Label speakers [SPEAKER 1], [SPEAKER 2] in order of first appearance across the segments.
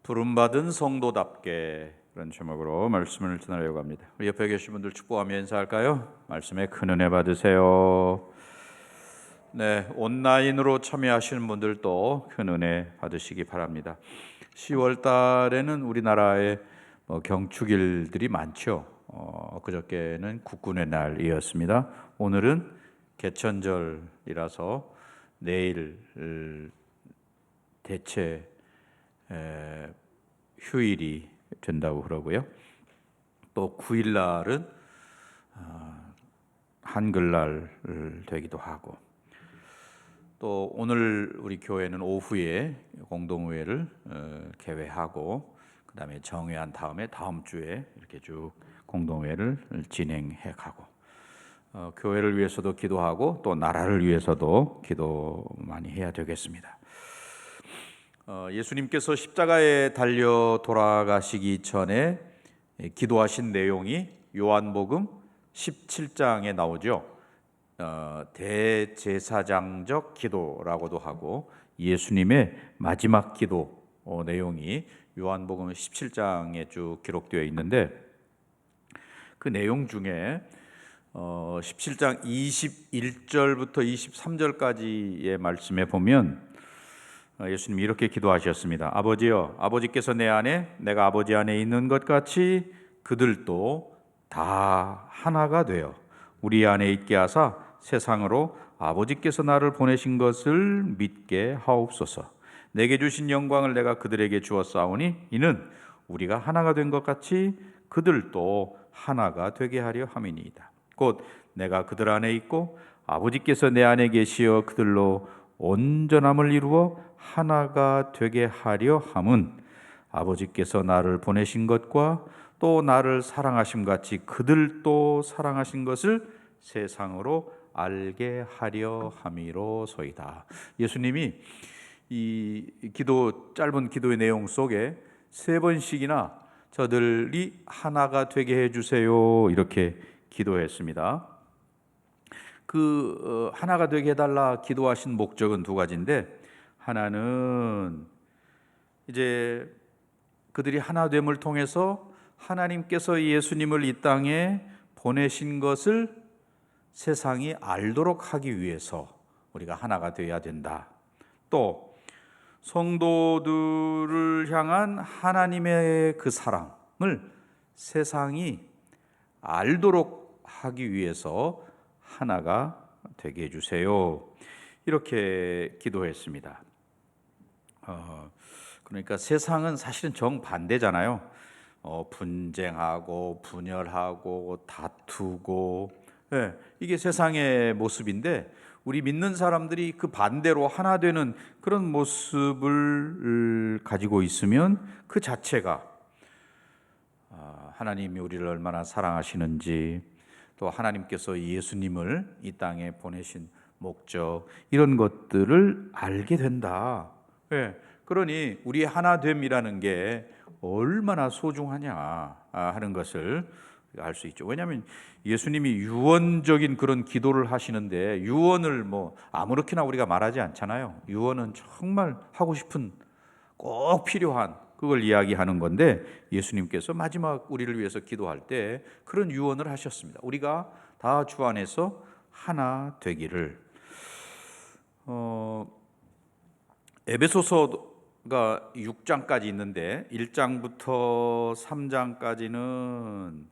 [SPEAKER 1] 부름받은 성도답게 그런 제목으로 말씀을 전하려고 합니다. 우리 옆에 계신 분들 축복하며 인사할까요? 말씀에 큰 은혜 받으세요. 네, 온라인으로 참여하시는 분들도 큰 은혜 받으시기 바랍니다. 10월 달에는 우리나라에 경축일들이 많죠. 그저께는 국군의 날이었습니다. 오늘은 개천절이라서 내일 대체 휴일이 된다고 그러고요. 또 9일 날은 한글날 되기도 하고, 또 오늘 우리 교회는 오후에 공동회를 개회하고 그 다음에 정회한 다음에 다음 주에 이렇게 쭉 공동회를 진행해 가고, 교회를 위해서도 기도하고 또 나라를 위해서도 기도 많이 해야 되겠습니다. 예수님께서 십자가에 달려 돌아가시기 전에 기도하신 내용이 요한복음 17장에 나오죠. 대제사장적 기도라고도 하고 예수님의 마지막 기도 내용이 요한복음 17장에 쭉 기록되어 있는데, 그 내용 중에 17장 21절부터 23절까지의 말씀에 보면 예수님이 이렇게 기도하셨습니다. 아버지여, 아버지께서 내 안에 내가 아버지 안에 있는 것 같이 그들도 다 하나가 되어 우리 안에 있게 하사 세상으로 아버지께서 나를 보내신 것을 믿게 하옵소서. 내게 주신 영광을 내가 그들에게 주었사오니 이는 우리가 하나가 된 것 같이 그들도 하나가 되게 하려 함이니이다. 곧 내가 그들 안에 있고 아버지께서 내 안에 계시어 그들로 온전함을 이루어 하나가 되게 하려 함은 아버지께서 나를 보내신 것과 또 나를 사랑하심 같이 그들도 사랑하신 것을 세상으로 알게 하려 함이로소이다. 예수님이 이 짧은 기도의 내용 속에 3번씩이나 저들이 하나가 되게 해주세요 이렇게 기도했습니다. 하나가 되게 해달라 기도하신 목적은 2가지인데, 하나는 이제 그들이 하나됨을 통해서 하나님께서 예수님을 이 땅에 보내신 것을 세상이 알도록 하기 위해서 우리가 하나가 되어야 된다. 또 성도들을 향한 하나님의 그 사랑을 세상이 알도록 하기 위해서 하나가 되게 해주세요 이렇게 기도했습니다. 그러니까 세상은 사실은 정반대잖아요. 분쟁하고 분열하고 다투고, 이게 세상의 모습인데, 우리 믿는 사람들이 그 반대로 하나 되는 그런 모습을 가지고 있으면 그 자체가 하나님이 우리를 얼마나 사랑하시는지, 또 하나님께서 예수님을 이 땅에 보내신 목적, 이런 것들을 알게 된다. 그러니 우리의 하나됨이라는 게 얼마나 소중하냐 하는 것을 알 수 있죠. 왜냐하면 예수님이 유언적인 그런 기도를 하시는데, 유언을 아무렇게나 우리가 말하지 않잖아요. 유언은 정말 하고 싶은, 꼭 필요한 그걸 이야기하는 건데, 예수님께서 마지막 우리를 위해서 기도할 때 그런 유언을 하셨습니다. 우리가 다 주 안에서 하나 되기를. 에베소서가 6장까지 있는데 1장부터 3장까지는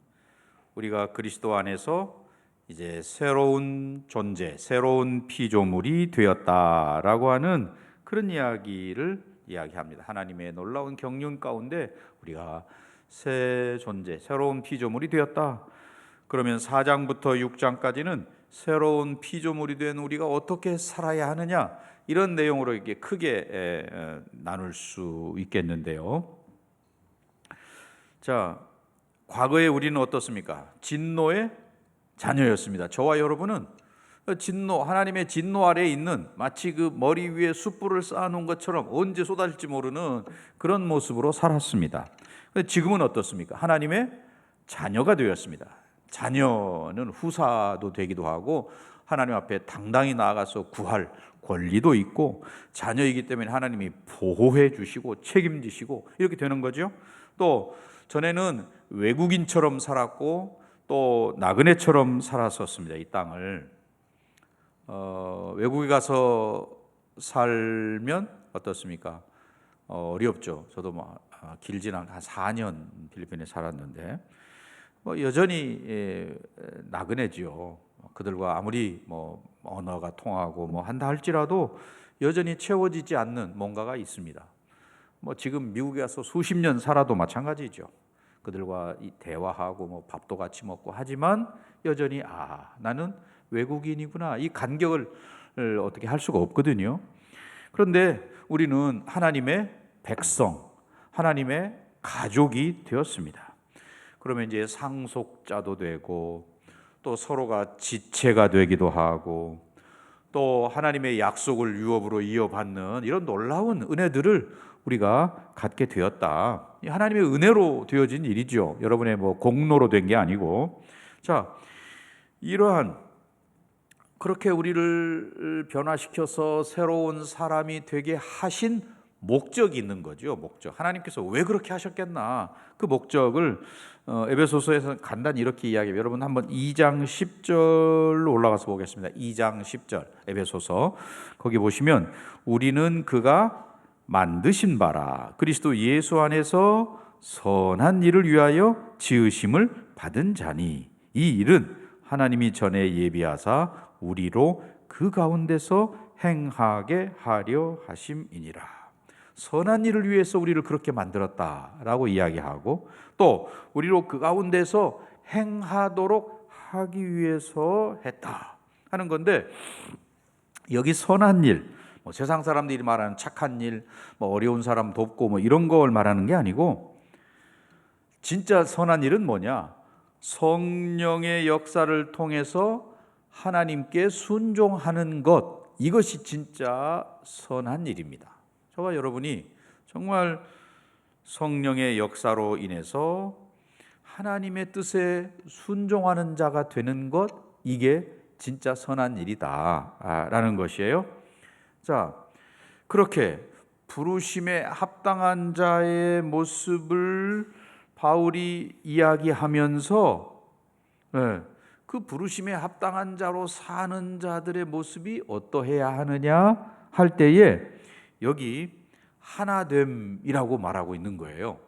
[SPEAKER 1] 우리가 그리스도 안에서 이제 새로운 존재, 새로운 피조물이 되었다라고 하는 그런 이야기를 이야기합니다. 하나님의 놀라운 경륜 가운데 우리가 새 존재, 새로운 피조물이 되었다. 그러면 4장부터 6장까지는 새로운 피조물이 된 우리가 어떻게 살아야 하느냐, 이런 내용으로 이렇게 크게 나눌 수 있겠는데요. 자, 과거에 우리는 어떻습니까? 진노의 자녀였습니다. 저와 여러분은 하나님의 진노 아래에 있는, 마치 그 머리 위에 숯불을 쌓아놓은 것처럼 언제 쏟아질지 모르는 그런 모습으로 살았습니다. 지금은 어떻습니까? 하나님의 자녀가 되었습니다. 자녀는 후사도 되기도 하고 하나님 앞에 당당히 나아가서 구할 권리도 있고 자녀이기 때문에 하나님이 보호해 주시고 책임지시고 이렇게 되는 거죠. 또 전에는 외국인처럼 살았고 또 나그네처럼 살았었습니다. 이 땅을 외국에 가서 살면 어떻습니까? 어렵죠. 저도 길지는 한 4년 필리핀에 살았는데 여전히 나그네지요. 그들과 아무리 언어가 통하고 한다 할지라도 여전히 채워지지 않는 뭔가가 있습니다. 지금 미국에 가서 수십 년 살아도 마찬가지죠. 그들과 대화하고 밥도 같이 먹고 하지만 여전히 나는 외국인이구나, 이 간격을 어떻게 할 수가 없거든요. 그런데 우리는 하나님의 백성, 하나님의 가족이 되었습니다. 그러면 이제 상속자도 되고 또 서로가 지체가 되기도 하고 또 하나님의 약속을 유업으로 이어받는 이런 놀라운 은혜들을 우리가 갖게 되었다. 하나님의 은혜로 되어진 일이죠. 여러분의 공로로 된 게 아니고. 자, 이러한 그렇게 우리를 변화시켜서 새로운 사람이 되게 하신 목적이 있는 거죠. 목적. 하나님께서 왜 그렇게 하셨겠나? 그 목적을 에베소서에서 간단히 이렇게 이야기해요. 여러분 한번 2장 10절로 올라가서 보겠습니다. 2장 10절 에베소서. 거기 보시면 우리는 그가 만드신 바라 그리스도 예수 안에서 선한 일을 위하여 지으심을 받은 자니 이 일은 하나님이 전에 예비하사 우리로 그 가운데서 행하게 하려 하심이니라. 선한 일을 위해서 우리를 그렇게 만들었다라고 이야기하고 또 우리로 그 가운데서 행하도록 하기 위해서 했다 하는 건데, 여기 선한 일, 세상 사람들이 말하는 착한 일, 어려운 사람 돕고 이런 걸 말하는 게 아니고, 진짜 선한 일은 뭐냐? 성령의 역사를 통해서 하나님께 순종하는 것, 이것이 진짜 선한 일입니다. 저와 여러분이 정말 성령의 역사로 인해서 하나님의 뜻에 순종하는 자가 되는 것, 이게 진짜 선한 일이다 라는 것이에요. 자, 그렇게 부르심에 합당한 자의 모습을 바울이 이야기하면서 그 부르심에 합당한 자로 사는 자들의 모습이 어떠해야 하느냐 할 때에 여기 하나됨이라고 말하고 있는 거예요.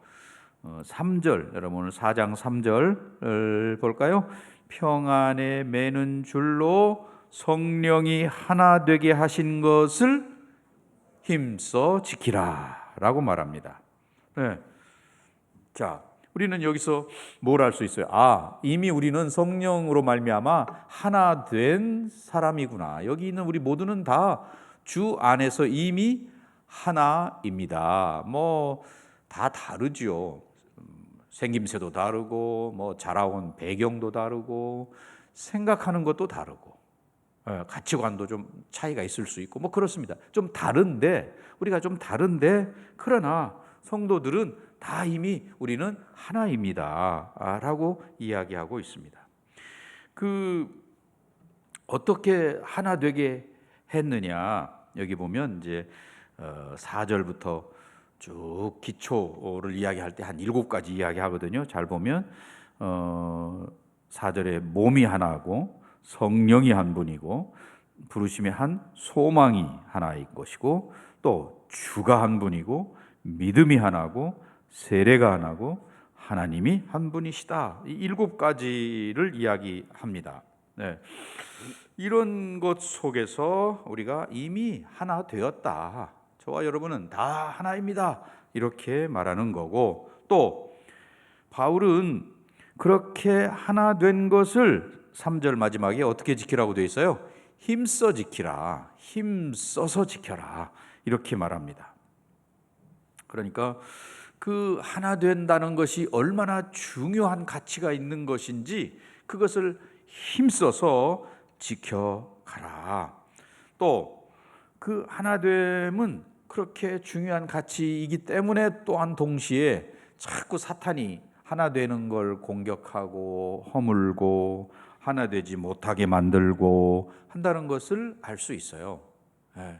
[SPEAKER 1] 3절, 여러분 오늘 4장 3절 볼까요? 평안에 매는 줄로 성령이 하나 되게 하신 것을 힘써 지키라 라고 말합니다. 자, 우리는 여기서 뭘 알 수 있어요? 이미 우리는 성령으로 말미암아 하나 된 사람이구나. 여기 있는 우리 모두는 다 주 안에서 이미 하나입니다. 다 다르죠. 생김새도 다르고 자라온 배경도 다르고 생각하는 것도 다르고 가치관도 좀 차이가 있을 수 있고 그렇습니다. 좀 다른데, 우리가 좀 다른데, 그러나 성도들은 다 이미 우리는 하나입니다 라고 이야기하고 있습니다. 어떻게 하나 되게 했느냐, 여기 보면 이제 4절부터 쭉 기초를 이야기할 때 한 7가지 이야기하거든요. 잘 보면 4절에 몸이 하나고 성령이 한 분이고 부르심의 한 소망이 하나인 것이고 또 주가 한 분이고 믿음이 하나고 세례가 하나고 하나님이 한 분이시다. 이 7가지를 이야기합니다. 이런 것 속에서 우리가 이미 하나 되었다. 저와 여러분은 다 하나입니다. 이렇게 말하는 거고, 또 바울은 그렇게 하나 된 것을 3절 마지막에 어떻게 지키라고 되어 있어요? 힘써 지키라, 힘써서 지켜라, 이렇게 말합니다. 그러니까 그 하나 된다는 것이 얼마나 중요한 가치가 있는 것인지 그것을 힘써서 지켜가라. 또 그 하나됨은 그렇게 중요한 가치이기 때문에 또한 동시에 자꾸 사탄이 하나 되는 걸 공격하고 허물고 하나 되지 못하게 만들고 한다는 것을 알 수 있어요. 예.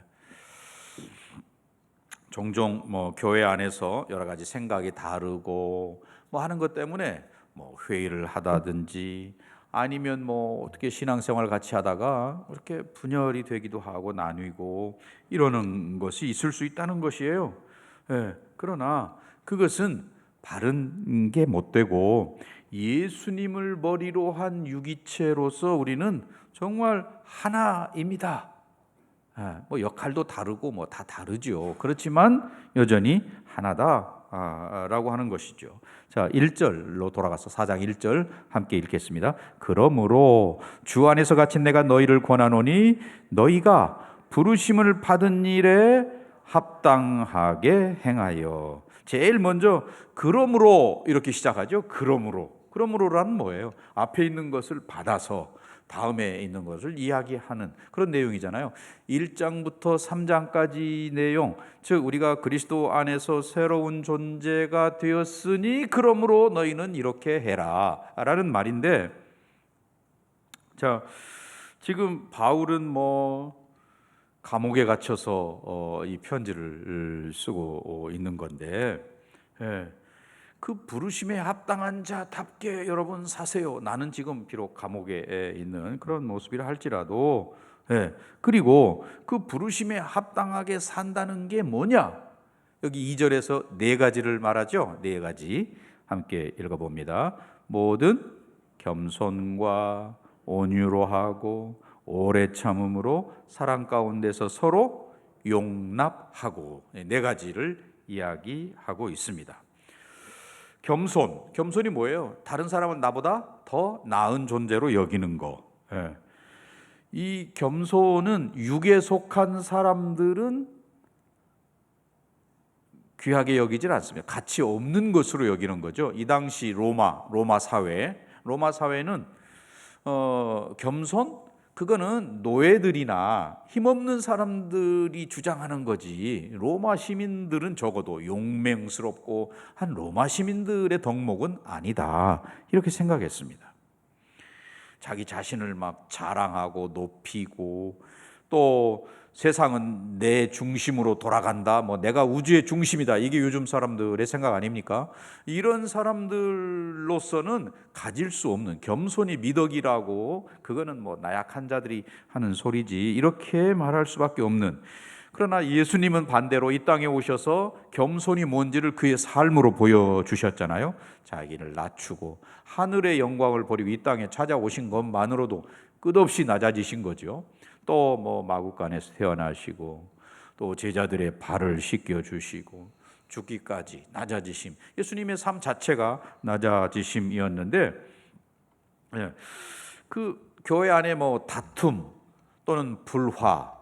[SPEAKER 1] 종종 뭐 교회 안에서 여러 가지 생각이 다르고 뭐 하는 것 때문에 뭐 회의를 하다든지 아니면 뭐 어떻게 신앙생활 같이 하다가 이렇게 분열이 되기도 하고 나뉘고 이러는 것이 있을 수 있다는 것이에요. 예. 그러나 그것은 바른 게 못 되고 예수님을 머리로 한 유기체로서 우리는 정말 하나입니다. 뭐 역할도 다르고 뭐 다 다르죠. 그렇지만 여전히 하나다라고 하는 것이죠. 자, 1절로 돌아가서 4장 1절 함께 읽겠습니다. 그러므로 주 안에서 갇힌 내가 너희를 권하노니 너희가 부르심을 받은 일에 합당하게 행하여. 제일 먼저 그러므로 이렇게 시작하죠. 그러므로라는 뭐예요? 앞에 있는 것을 받아서 다음에 있는 것을 이야기하는 그런 내용이잖아요. 1장부터 3장까지 내용, 즉 우리가 그리스도 안에서 새로운 존재가 되었으니 그러므로 너희는 이렇게 해라 라는 말인데, 자, 지금 바울은 뭐 감옥에 갇혀서 이 편지를 쓰고 있는 건데, 그 부르심에 합당한 자답게 여러분 사세요. 나는 지금 비록 감옥에 있는 그런 모습이라 할지라도, 그리고 그 부르심에 합당하게 산다는 게 뭐냐? 여기 2절에서 네 가지를 말하죠. 네 가지 함께 읽어봅니다. 모든 겸손과 온유로 하고 오래 참음으로 사랑 가운데서 서로 용납하고, 네 가지를 이야기하고 있습니다. 겸손이 뭐예요? 다른 사람은 나보다 더 나은 존재로 여기는 거. 이 겸손은 육에 속한 사람들은 귀하게 여기질 않습니다. 가치 없는 것으로 여기는 거죠. 이 당시 로마 사회는 겸손? 그거는 노예들이나 힘없는 사람들이 주장하는 거지, 로마 시민들은 적어도 용맹스럽고 한 로마 시민들의 덕목은 아니다, 이렇게 생각했습니다. 자기 자신을 막 자랑하고 높이고, 또 세상은 내 중심으로 돌아간다, 뭐 내가 우주의 중심이다, 이게 요즘 사람들의 생각 아닙니까? 이런 사람들로서는 가질 수 없는, 겸손이 미덕이라고, 그거는 뭐 나약한 자들이 하는 소리지, 이렇게 말할 수밖에 없는. 그러나 예수님은 반대로 이 땅에 오셔서 겸손이 뭔지를 그의 삶으로 보여주셨잖아요. 자기를 낮추고 하늘의 영광을 버리고 이 땅에 찾아오신 것만으로도 끝없이 낮아지신 거죠. 또 뭐 마구간에서 태어나시고, 또 제자들의 발을 씻겨 주시고, 죽기까지 낮아지심, 예수님의 삶 자체가 낮아지심이었는데, 그 교회 안에 뭐 다툼 또는 불화,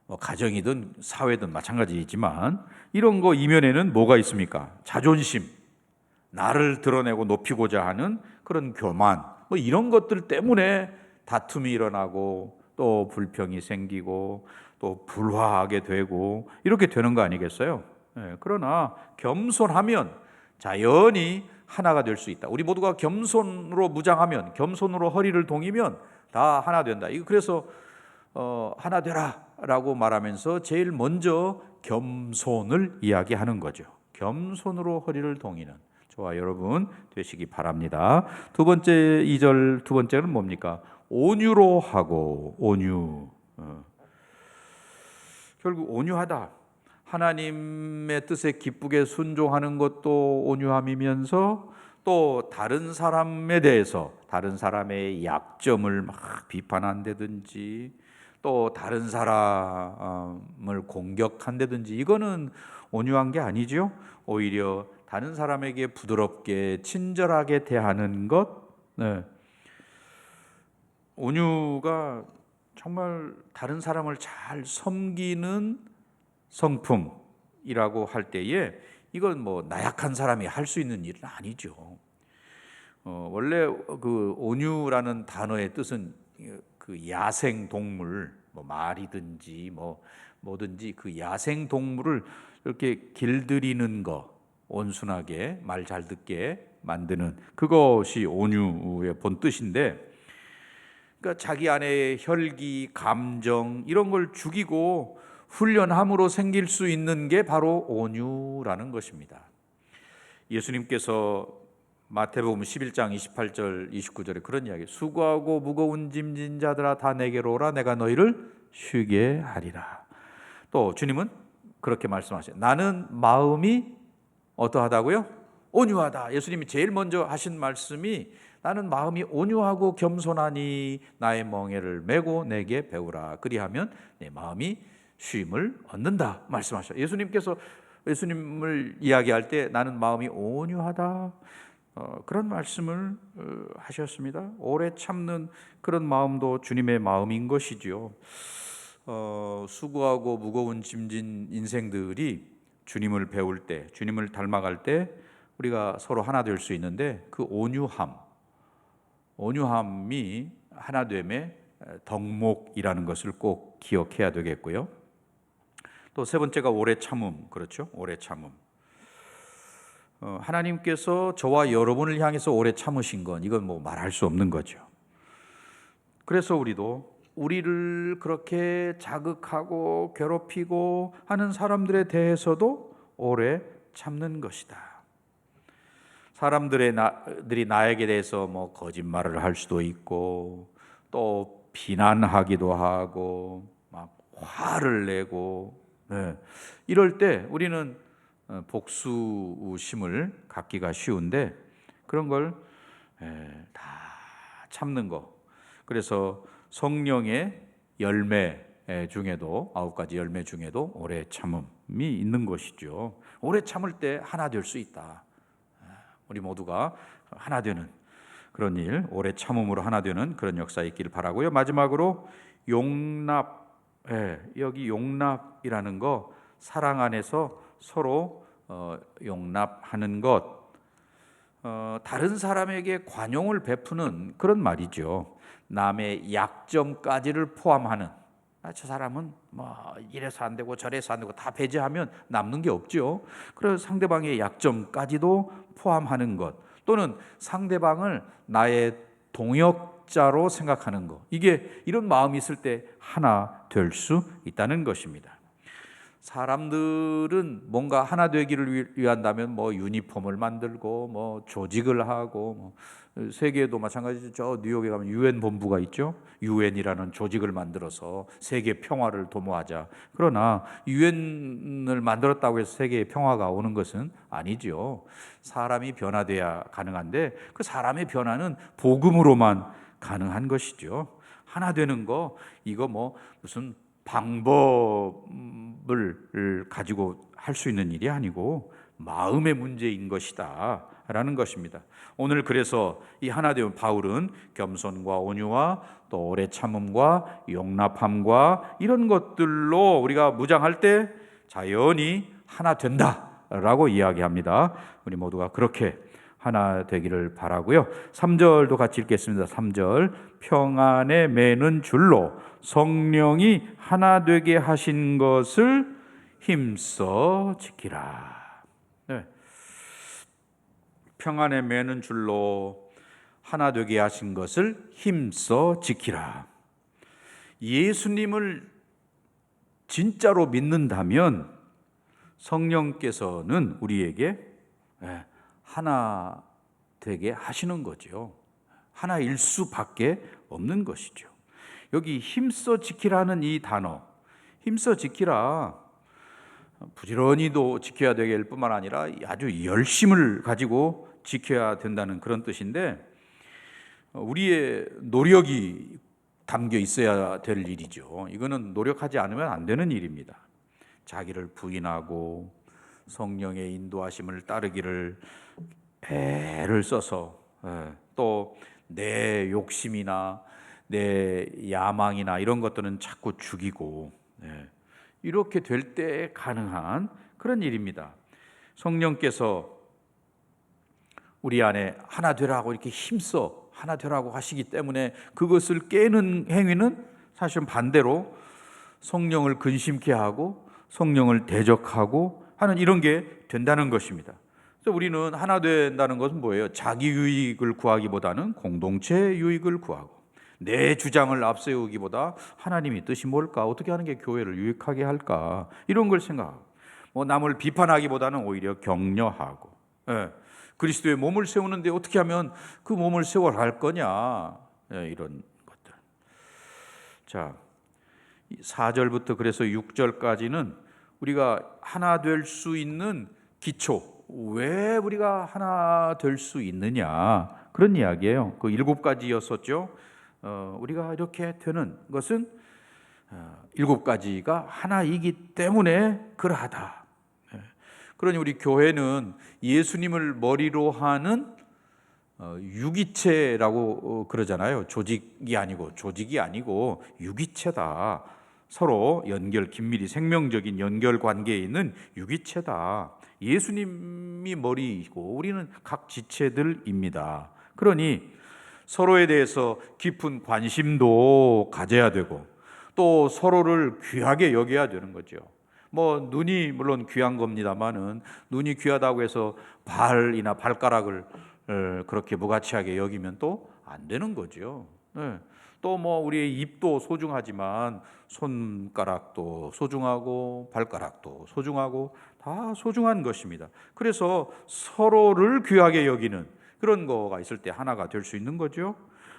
[SPEAKER 1] 뭐 가정이든 사회든 마찬가지이지만, 이런 거 이면에는 뭐가 있습니까? 자존심, 나를 드러내고 높이고자 하는 그런 교만, 뭐 이런 것들 때문에 다툼이 일어나고 또 불평이 생기고 또 불화하게 되고 이렇게 되는 거 아니겠어요? 그러나 겸손하면 자연히 하나가 될 수 있다. 우리 모두가 겸손으로 무장하면, 겸손으로 허리를 동이면 다 하나 된다. 이거 그래서 하나 되라 라고 말하면서 제일 먼저 겸손을 이야기하는 거죠. 겸손으로 허리를 동이는 저와 여러분 되시기 바랍니다. 두 번째 2절, 두 번째는 뭡니까? 온유로 하고. 온유. 결국 온유하다, 하나님의 뜻에 기쁘게 순종하는 것도 온유함이면서, 또 다른 사람에 대해서, 다른 사람의 약점을 막 비판한다든지, 또 다른 사람을 공격한다든지, 이거는 온유한 게 아니죠. 오히려 다른 사람에게 부드럽게 친절하게 대하는 것, 온유가 정말 다른 사람을 잘 섬기는 성품이라고 할 때에, 이건 뭐 나약한 사람이 할 수 있는 일은 아니죠. 원래 그 온유라는 단어의 뜻은 그 야생 동물, 뭐 말이든지 뭐 뭐든지 그 야생 동물을 이렇게 길들이는 거, 온순하게 말 잘 듣게 만드는, 그것이 온유의 본 뜻인데, 그러니까 자기 안에 혈기, 감정 이런 걸 죽이고 훈련함으로 생길 수 있는 게 바로 온유라는 것입니다. 예수님께서 마태복음 11장 28절 29절에 그런 이야기, 수고하고 무거운 짐진 자들아 다 내게로 오라 내가 너희를 쉬게 하리라. 또 주님은 그렇게 말씀하세요. 나는 마음이 어떠하다고요? 온유하다. 예수님이 제일 먼저 하신 말씀이 나는 마음이 온유하고 겸손하니 나의 멍에를 메고 내게 배우라. 그리하면 내 마음이 쉼을 얻는다 말씀하셨어요. 예수님을 이야기할 때 나는 마음이 온유하다 그런 말씀을 하셨습니다. 오래 참는 그런 마음도 주님의 마음인 것이지요. 수고하고 무거운 짐진 인생들이 주님을 배울 때, 주님을 닮아갈 때 우리가 서로 하나 될 수 있는데 그 온유함이 하나됨의 덕목이라는 것을 꼭 기억해야 되겠고요. 또 세 번째가 오래 참음, 그렇죠? 오래 참음. 하나님께서 저와 여러분을 향해서 오래 참으신 건 이건 뭐 말할 수 없는 거죠. 그래서 우리를 그렇게 자극하고 괴롭히고 하는 사람들에 대해서도 오래 참는 것이다. 사람들이 나에게 대해서 뭐 거짓말을 할 수도 있고 또 비난하기도 하고 막 화를 내고 이럴 때 우리는 복수심을 갖기가 쉬운데 그런 걸 다 참는 거. 그래서 성령의 열매 중에도 9가지 열매 중에도 오래 참음이 있는 것이죠. 오래 참을 때 하나 될 수 있다. 우리 모두가 하나 되는 그런 일, 오래 참음으로 하나 되는 그런 역사 있기를 바라고요. 마지막으로 용납. 여기 용납이라는 거, 사랑 안에서 서로 용납하는 것, 다른 사람에게 관용을 베푸는 그런 말이죠. 남의 약점까지를 포함하는, 저 사람은 뭐 이래서 안 되고 저래서 안 되고 다 배제하면 남는 게 없죠. 그래서 상대방의 약점까지도 포함하는 것, 또는 상대방을 나의 동역자로 생각하는 것, 이런 마음이 있을 때 하나 될 수 있다는 것입니다. 사람들은 뭔가 하나 되기를 위한다면 뭐 유니폼을 만들고 뭐 조직을 하고, 뭐 세계에도 마찬가지죠. 저 뉴욕에 가면 유엔 본부가 있죠. 유엔이라는 조직을 만들어서 세계 평화를 도모하자. 그러나 유엔을 만들었다고 해서 세계의 평화가 오는 것은 아니죠. 사람이 변화돼야 가능한데 그 사람의 변화는 복음으로만 가능한 것이죠. 하나 되는 거, 이거 뭐 무슨 방법을 가지고 할 수 있는 일이 아니고 마음의 문제인 것이다 라는 것입니다. 오늘 그래서 이 하나됨, 바울은 겸손과 온유와 또 오래 참음과 용납함과 이런 것들로 우리가 무장할 때 자연히 하나 된다라고 이야기합니다. 우리 모두가 그렇게 하나 되기를 바라고요. 3절도 같이 읽겠습니다. 3절, 평안에 매는 줄로 성령이 하나 되게 하신 것을 힘써 지키라. 평안에 매는 줄로 하나 되게 하신 것을 힘써 지키라. 예수님을 진짜로 믿는다면 성령께서는 우리에게 하나 되게 하시는 거죠. 하나일 수밖에 없는 것이죠. 여기 힘써 지키라는 이 단어, 힘써 지키라, 부지런히도 지켜야 될 뿐만 아니라 아주 열심을 가지고 지켜야 된다는 그런 뜻인데, 우리의 노력이 담겨 있어야 될 일이죠. 이거는 노력하지 않으면 안 되는 일입니다. 자기를 부인하고 성령의 인도하심을 따르기를 애를 써서, 또 내 욕심이나 내 야망이나 이런 것들은 자꾸 죽이고, 이렇게 될 때 가능한 그런 일입니다. 성령께서 우리 안에 하나 되라고 이렇게 힘써 하나 되라고 하시기 때문에 그것을 깨는 행위는 사실은 반대로 성령을 근심케 하고 성령을 대적하고 하는 이런 게 된다는 것입니다. 그래서 우리는 하나 된다는 것은 뭐예요? 자기 유익을 구하기보다는 공동체 유익을 구하고, 내 주장을 앞세우기보다 하나님의 뜻이 뭘까? 어떻게 하는 게 교회를 유익하게 할까? 이런 걸 생각하고, 남을 비판하기보다는 오히려 격려하고, 그리스도의 몸을 세우는데 어떻게 하면 그 몸을 세워갈 거냐, 이런 것들. 자, 4절부터 그래서 6절까지는 우리가 하나 될 수 있는 기초, 왜 우리가 하나 될 수 있느냐, 그런 이야기예요. 그 7가지였었죠. 우리가 이렇게 되는 것은 7가지가 하나이기 때문에 그러하다. 그러니 우리 교회는 예수님을 머리로 하는 유기체라고 그러잖아요. 조직이 아니고 유기체다. 서로 긴밀히 생명적인 연결 관계에 있는 유기체다. 예수님이 머리이고 우리는 각 지체들입니다. 그러니 서로에 대해서 깊은 관심도 가져야 되고 또 서로를 귀하게 여겨야 되는 거죠. 눈이 물론 귀한 겁니다만은 눈이 귀하다고 해서 발이나 발가락을 그렇게 무가치하게 여기면 또 안 되는 거죠. 또 우리의 입도 소중하지만 손가락도 소중하고 발가락도 소중하고 다 소중한 것입니다. 그래서 서로를 귀하게 여기는 그런 거가 있을 때 하나가 될 수 있는 거죠.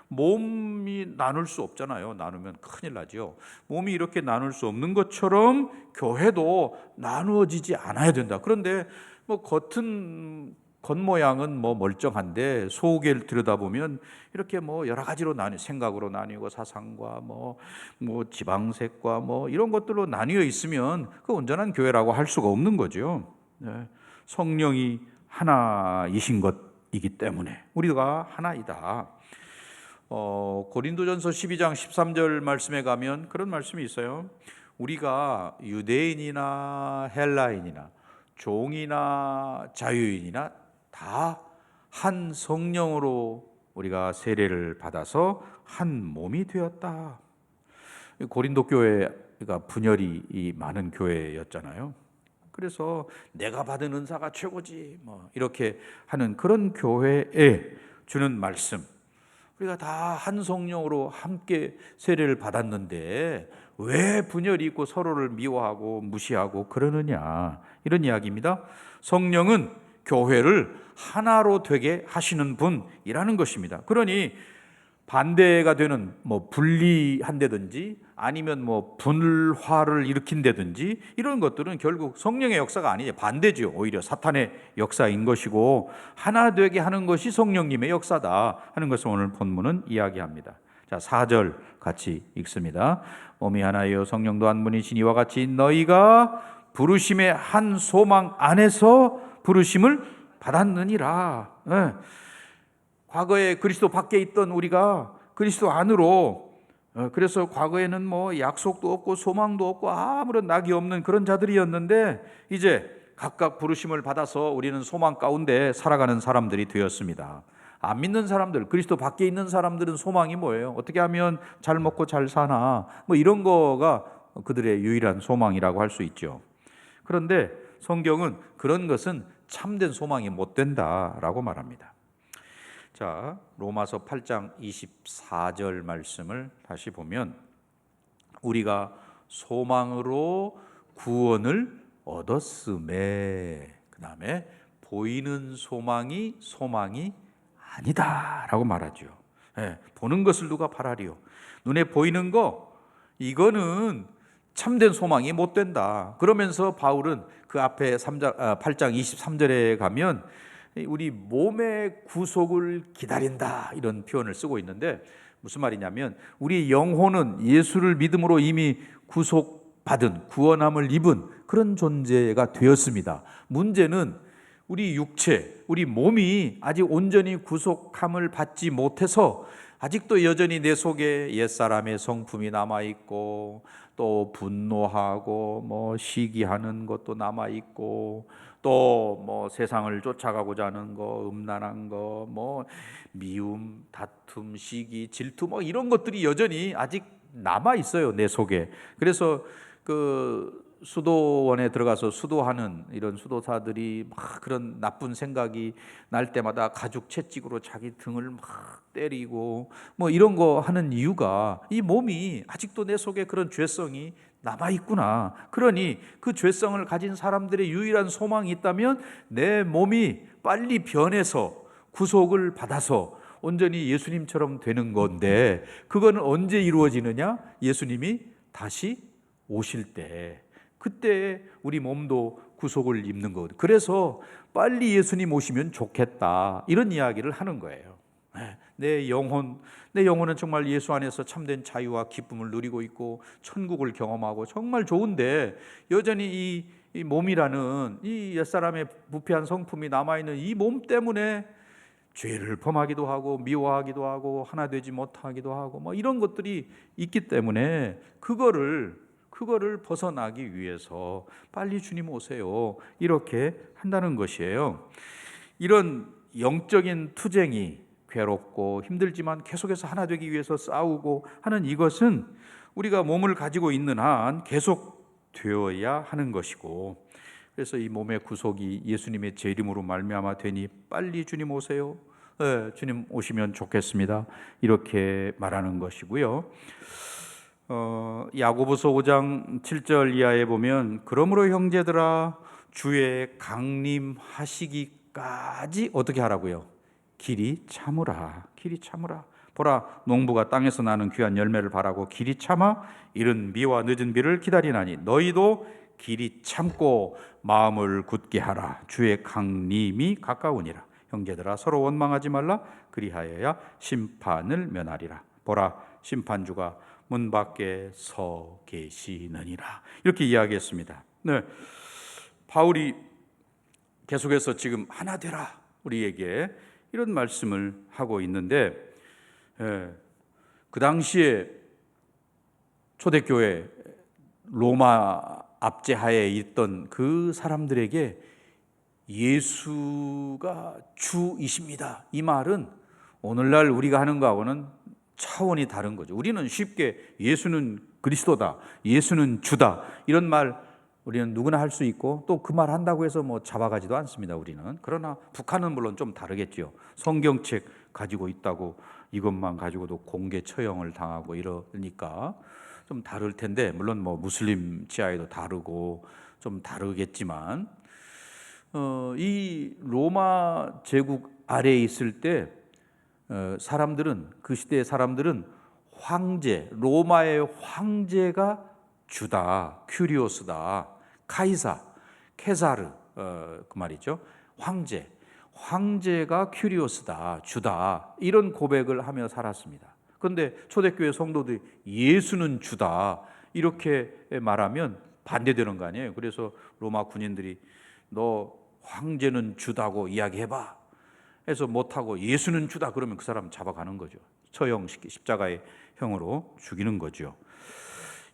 [SPEAKER 1] 몸이 나눌 수 없잖아요. 나누면 큰일 나죠. 몸이 이렇게 나눌 수 없는 것처럼 교회도 나누어지지 않아야 된다. 그런데 겉모양은 멀쩡한데 속을 들여다보면 이렇게 여러 가지로 생각으로 나뉘고 사상과 지방색과 이런 것들로 나뉘어 있으면 그 온전한 교회라고 할 수가 없는 거죠. 성령이 하나이신 것이기 때문에 우리가 하나이다. 고린도전서 12장 13절 말씀에 가면 그런 말씀이 있어요. 우리가 유대인이나 헬라인이나 종이나 자유인이나 다 한 성령으로 우리가 세례를 받아서 한 몸이 되었다. 고린도 교회가 분열이 많은 교회였잖아요. 그래서 내가 받은 은사가 최고지 이렇게 하는 그런 교회에 주는 말씀, 우리가 다 한 성령으로 함께 세례를 받았는데 왜 분열이 있고 서로를 미워하고 무시하고 그러느냐, 이런 이야기입니다. 성령은 교회를 하나로 되게 하시는 분이라는 것입니다. 그러니 반대가 되는 분리한다든지 아니면 분화를 일으킨다든지 이런 것들은 결국 성령의 역사가 아니죠. 반대죠. 오히려 사탄의 역사인 것이고 하나 되게 하는 것이 성령님의 역사다 하는 것을 오늘 본문은 이야기합니다. 자, 4절 같이 읽습니다. 몸이 하나요 성령도 한 분이신 이와 같이 너희가 부르심의 한 소망 안에서 부르심을 받았느니라. 과거에 그리스도 밖에 있던 우리가 그리스도 안으로, 그래서 과거에는 약속도 없고 소망도 없고 아무런 낙이 없는 그런 자들이었는데 이제 각각 부르심을 받아서 우리는 소망 가운데 살아가는 사람들이 되었습니다. 안 믿는 사람들, 그리스도 밖에 있는 사람들은 소망이 뭐예요? 어떻게 하면 잘 먹고 잘 사나, 이런 거가 그들의 유일한 소망이라고 할 수 있죠. 그런데 성경은 그런 것은 참된 소망이 못 된다라고 말합니다. 자, 로마서 8장 24절 말씀을 다시 보면 우리가 소망으로 구원을 얻었음에, 그 다음에 보이는 소망이 아니다라고 말하죠. 보는 것을 누가 바라리요? 눈에 보이는 거, 이거는 참된 소망이 못 된다. 그러면서 바울은 그 앞에 8장 23절에 가면 우리 몸의 구속을 기다린다 이런 표현을 쓰고 있는데 무슨 말이냐면 우리 영혼은 예수를 믿음으로 이미 구속받은, 구원함을 입은 그런 존재가 되었습니다. 문제는 우리 육체, 우리 몸이 아직 온전히 구속함을 받지 못해서 아직도 여전히 내 속에 옛사람의 성품이 남아있고 또 분노하고 시기하는 것도 남아있고 또 세상을 쫓아가고자 하는 거, 음란한 거, 미움, 다툼, 시기, 질투 이런 것들이 여전히 아직 남아있어요, 내 속에. 그래서 수도원에 들어가서 수도하는 이런 수도사들이 막 그런 나쁜 생각이 날 때마다 가죽 채찍으로 자기 등을 막 때리고 뭐 이런 거 하는 이유가 이 몸이 아직도 내 속에 그런 죄성이 남아 있구나. 그러니 그 죄성을 가진 사람들의 유일한 소망이 있다면 내 몸이 빨리 변해서 구속을 받아서 온전히 예수님처럼 되는 건데, 그거는 언제 이루어지느냐? 예수님이 다시 오실 때, 그때 우리 몸도 구속을 입는 거거든요. 그래서 빨리 예수님 오시면 좋겠다, 이런 이야기를 하는 거예요. 내 영혼은 정말 예수 안에서 참된 자유와 기쁨을 누리고 있고 천국을 경험하고 정말 좋은데, 여전히 이 몸이라는 이 옛사람의 부패한 성품이 남아있는 이 몸 때문에 죄를 범하기도 하고 미워하기도 하고 하나 되지 못하기도 하고 뭐 이런 것들이 있기 때문에 그거를 벗어나기 위해서 빨리 주님 오세요, 이렇게 한다는 것이에요. 이런 영적인 투쟁이 괴롭고 힘들지만 계속해서 하나 되기 위해서 싸우고 하는 이것은 우리가 몸을 가지고 있는 한 계속 되어야 하는 것이고, 그래서 이 몸의 구속이 예수님의 제 이름으로 말미암아 되니 빨리 주님 오세요, 주님 오시면 좋겠습니다, 이렇게 말하는 것이고요. 야고보서 5장 7절 이하에 보면, 그러므로 형제들아 주의 강림하시기까지 어떻게 하라고요? 길이 참으라. 보라, 농부가 땅에서 나는 귀한 열매를 바라고 길이 참아 이른 비와 늦은 비를 기다리나니 너희도 길이 참고 마음을 굳게 하라. 주의 강림이 가까우니라. 형제들아 서로 원망하지 말라. 그리하여야 심판을 면하리라. 보라, 심판주가 문 밖에 서 계시느니라. 이렇게 이야기했습니다. 바울이 계속해서 지금 하나 되라, 우리에게 이런 말씀을 하고 있는데, 그 당시에 초대교회 로마 압제하에 있던 그 사람들에게 예수가 주이십니다, 이 말은 오늘날 우리가 하는 거하고는 차원이 다른 거죠. 우리는 쉽게 예수는 그리스도다, 예수는 주다, 이런 말 우리는 누구나 할 수 있고, 또 그 말 한다고 해서 뭐 잡아가지도 않습니다, 우리는. 그러나 북한은 물론 좀 다르겠죠. 성경책 가지고 있다고 이것만 가지고도 공개 처형을 당하고 이러니까 좀 다를 텐데, 물론 뭐 무슬림 지하에도 다르고 좀 다르겠지만, 이 로마 제국 아래에 있을 때 사람들은, 그 시대의 사람들은 황제, 로마의 황제가 주다, 큐리오스다, 카이사, 케사르, 그 말이죠. 황제가 큐리오스다, 주다, 이런 고백을 하며 살았습니다. 그런데 초대교회 성도들이 예수는 주다 이렇게 말하면 반대되는 거 아니에요. 그래서 로마 군인들이 너 황제는 주다고 이야기해봐 해서 못하고 예수는 주다 그러면 그 사람 잡아가는 거죠. 처형시키, 십자가의 형으로 죽이는 거죠.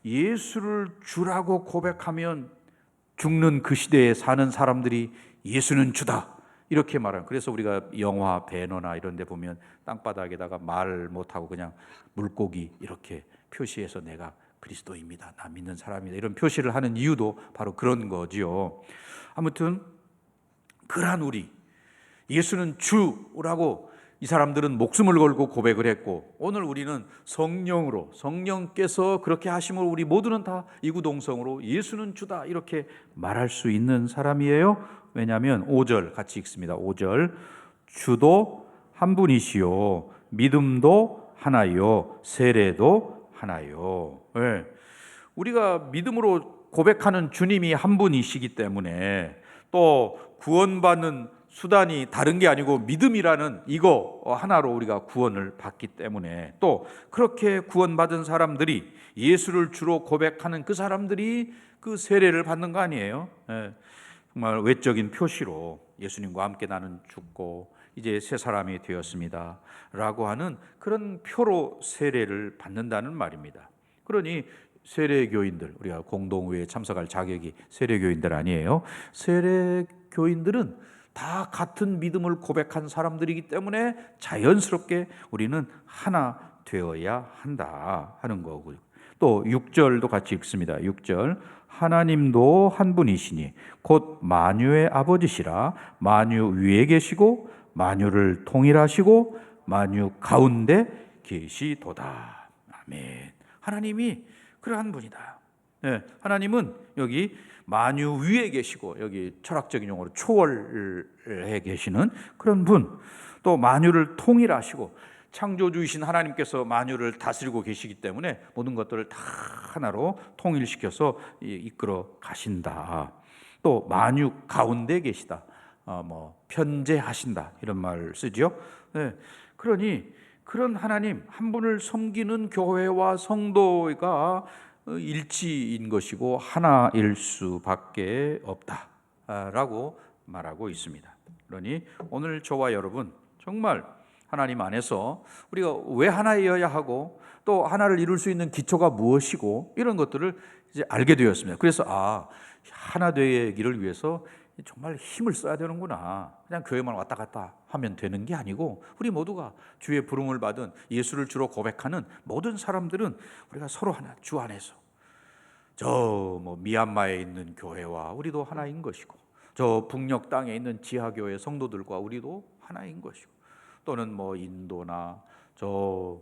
[SPEAKER 1] 예수를 주라고 고백하면 죽는 그 시대에 사는 사람들이 예수는 주다 이렇게 말하는. 그래서 우리가 영화 배너나 이런 데 보면 땅바닥에다가 말 못하고 그냥 물고기 이렇게 표시해서 내가 그리스도입니다, 나 믿는 사람이다, 이런 표시를 하는 이유도 바로 그런 거지요. 아무튼 그러한 우리, 예수는 주라고 이 사람들은 목숨을 걸고 고백을 했고, 오늘 우리는 성령으로, 성령께서 그렇게 하심으로 우리 모두는 다 이구동성으로 예수는 주다 이렇게 말할 수 있는 사람이에요. 왜냐하면 5절 같이 읽습니다. 5절, 주도 한 분이시요 믿음도 하나요 세례도 하나요. 네. 우리가 믿음으로 고백하는 주님이 한 분이시기 때문에, 또 구원받는 수단이 다른 게 아니고 믿음이라는 이거 하나로 우리가 구원을 받기 때문에, 또 그렇게 구원받은 사람들이, 예수를 주로 고백하는 그 사람들이 그 세례를 받는 거 아니에요. 정말 외적인 표시로 예수님과 함께 나는 죽고 이제 새 사람이 되었습니다 라고 하는 그런 표로 세례를 받는다는 말입니다. 그러니 세례교인들, 우리가 공동회에 참석할 자격이 세례교인들 아니에요. 세례교인들은 다 같은 믿음을 고백한 사람들이기 때문에 자연스럽게 우리는 하나 되어야 한다 하는 거고요. 또 6절도 같이 읽습니다. 6절 하나님도 한 분이시니 곧 만유의 아버지시라. 만유 위에 계시고 만유를 통일하시고 만유 가운데 계시도다. 아멘. 하나님이 그러한 분이다. 네, 하나님은 여기 만유 위에 계시고, 여기 철학적인 용어로 초월해 계시는 그런 분, 또 만유를 통일하시고, 창조주이신 하나님께서 만유를 다스리고 계시기 때문에 모든 것들을 다 하나로 통일시켜서 이끌어 가신다. 또 만유 가운데 계시다. 편재하신다, 이런 말 쓰죠. 네, 그러니 그런 하나님 한 분을 섬기는 교회와 성도가 일치인 것이고 하나일 수밖에 없다라고 말하고 있습니다. 그러니 오늘 저와 여러분 정말 하나님 안에서 우리가 왜 하나이어야 하고 또 하나를 이룰 수 있는 기초가 무엇이고 이런 것들을 이제 알게 되었습니다. 그래서 하나 되기를 위해서 정말 힘을 써야 되는구나. 그냥 교회만 왔다 갔다 하면 되는 게 아니고 우리 모두가 주의 부름을 받은 예수를 주로 고백하는 모든 사람들은 우리가 서로 하나, 주 안에서 미얀마에 있는 교회와 우리도 하나인 것이고, 저 북녘 땅에 있는 지하교회 성도들과 우리도 하나인 것이고, 또는 인도나 저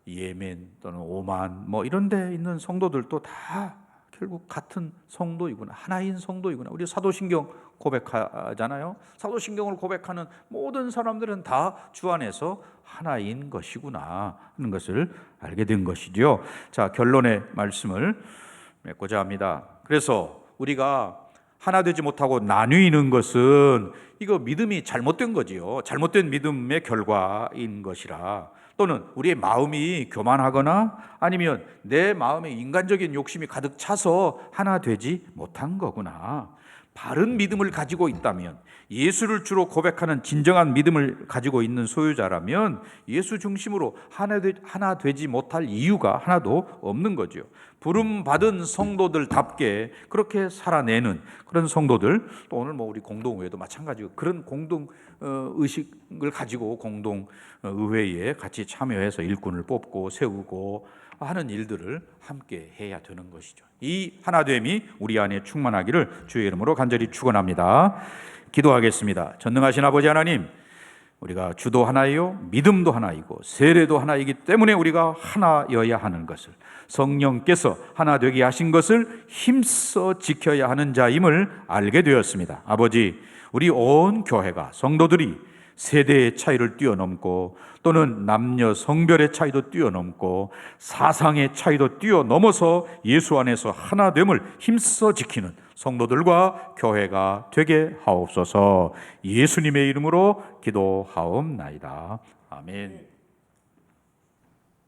[SPEAKER 1] 예멘 또는 오만 이런 데 있는 성도들도 다 결국 같은 성도이구나, 하나인 성도이구나. 우리 사도신경 고백하잖아요. 사도신경을 고백하는 모든 사람들은 다 주 안에서 하나인 것이구나 하는 것을 알게 된 것이죠. 자, 결론의 말씀을 맺고자 합니다. 그래서 우리가 하나 되지 못하고 나뉘는 것은 이거 믿음이 잘못된 거지요. 잘못된 믿음의 결과인 것이라, 또는 우리의 마음이 교만하거나 아니면 내 마음에 인간적인 욕심이 가득 차서 하나 되지 못한 거구나. 바른 믿음을 가지고 있다면, 예수를 주로 고백하는 진정한 믿음을 가지고 있는 소유자라면 예수 중심으로 하나 되지 못할 이유가 하나도 없는 거죠. 부름 받은 성도들답게 그렇게 살아내는 그런 성도들, 또 오늘 우리 공동의회도 마찬가지고 그런 공동 의식을 가지고 공동의회에 같이 참여해서 일꾼을 뽑고 세우고 하는 일들을 함께 해야 되는 것이죠. 이 하나됨이 우리 안에 충만하기를 주의 이름으로 간절히 축원합니다. 기도하겠습니다. 전능하신 아버지 하나님, 우리가 주도 하나이요 믿음도 하나이고 세례도 하나이기 때문에 우리가 하나여야 하는 것을, 성령께서 하나 되게 하신 것을 힘써 지켜야 하는 자임을 알게 되었습니다. 아버지, 우리 온 교회가, 성도들이 세대의 차이를 뛰어넘고 또는 남녀 성별의 차이도 뛰어넘고 사상의 차이도 뛰어넘어서 예수 안에서 하나됨을 힘써 지키는 성도들과 교회가 되게 하옵소서. 예수님의 이름으로 기도하옵나이다. 아멘.